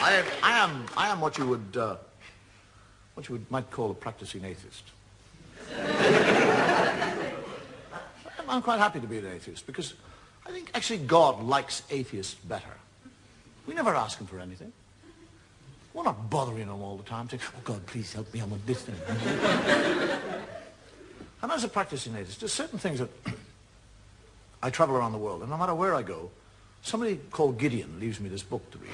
I am what you might call a practicing atheist. I'm quite happy to be an atheist because I think actually God likes atheists better. We never ask him for anything. We're not bothering him all the time saying, oh God, please help me, I want this thing. And as a practicing atheist, there's certain things that I travel around the world, and no matter where I go, somebody called Gideon leaves me this book to read.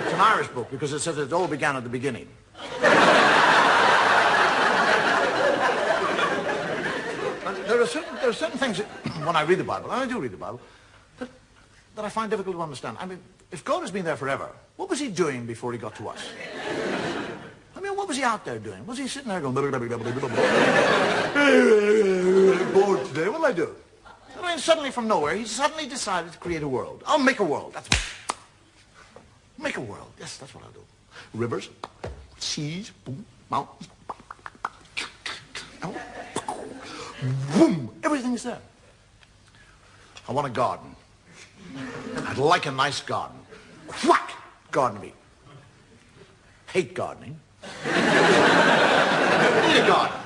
It's an Irish book because it says it all began at the beginning. There are certain things that, when I read the Bible, and I do read the Bible, that I find difficult to understand. I mean, if God has been there forever, what was he doing before he got to us? I mean, what was he out there doing? Was he sitting there going, bored today, what'll I do? I mean, suddenly from nowhere, he suddenly decided to create a world. I'll make a world, that's what. Make a world, yes, that's what I'll do. Rivers, seas, boom, mountains, boom, everything's there. I want a garden. I'd like a nice garden. Whack! Garden me. Hate gardening. Need a garden.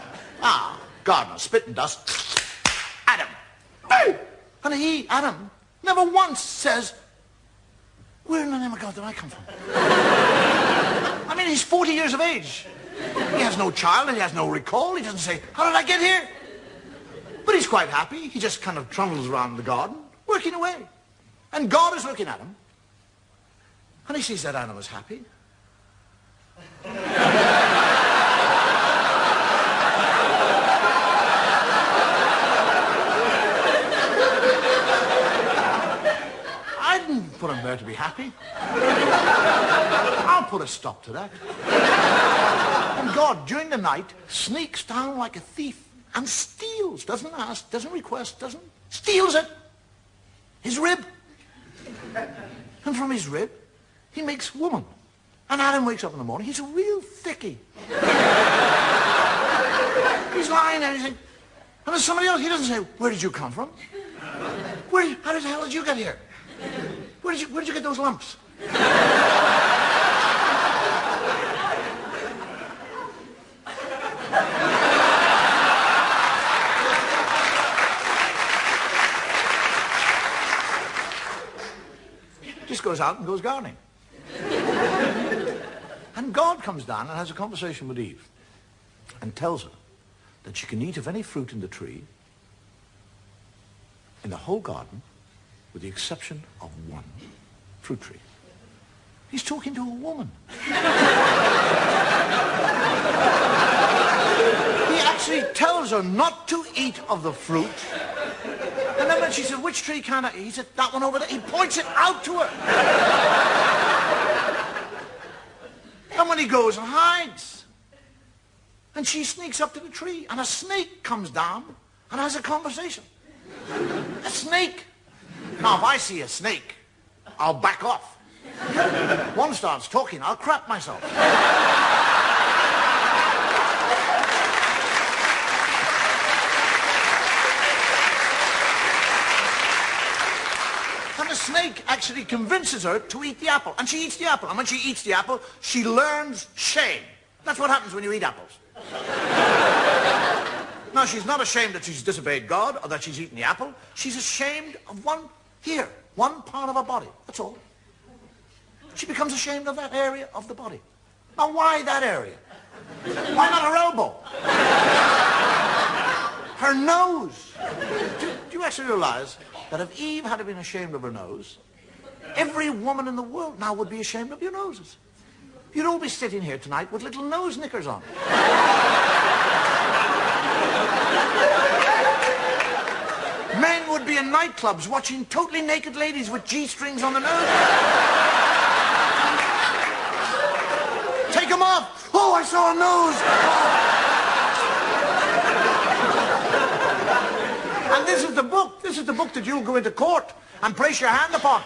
Gardener, spit and dust. Adam. Hey! And he, Adam, never once says, where in the name of God did I come from? I mean, he's 40 years of age. He has no child, and he has no recall. He doesn't say, how did I get here? But he's quite happy. He just kind of trundles around the garden, working away. And God is looking at him. And he sees that Adam is happy. I didn't put him there to be happy. I'll put a stop to that. And God, during the night, sneaks down like a thief and steals. Doesn't ask, doesn't request, doesn't. Steals it. His rib. And from his rib, he makes woman. And Adam wakes up in the morning, he's a real thickie. He's lying there, and and there's somebody else, he doesn't say, where did you come from? How the hell did you get here? Where did you get those lumps? Just goes out and goes gardening. And God comes down and has a conversation with Eve and tells her that she can eat of any fruit in the tree in the whole garden with the exception of one fruit tree. He's talking to a woman. He actually tells her not to eat of the fruit. And then when she said, which tree can I eat? He said, that one over there. He points it out to her. And when he goes and hides, and she sneaks up to the tree, and a snake comes down and has a conversation. A snake. Now, if I see a snake, I'll back off. One starts talking, I'll crap myself. The snake actually convinces her to eat the apple, and she eats the apple, and when she eats the apple, she learns shame. That's what happens when you eat apples. Now, she's not ashamed that she's disobeyed God or that she's eaten the apple. She's ashamed of one part of her body. That's all. She becomes ashamed of that area of the body. Now, why that area? Why not her elbow? Her nose. Do you actually realize that if Eve had been ashamed of her nose, every woman in the world now would be ashamed of your noses? You'd all be sitting here tonight with little nose knickers on. Men would be in nightclubs watching totally naked ladies with G-strings on their nose. Take them off. Oh, I saw a nose. And this is the book that you'll go into court and place your hand upon.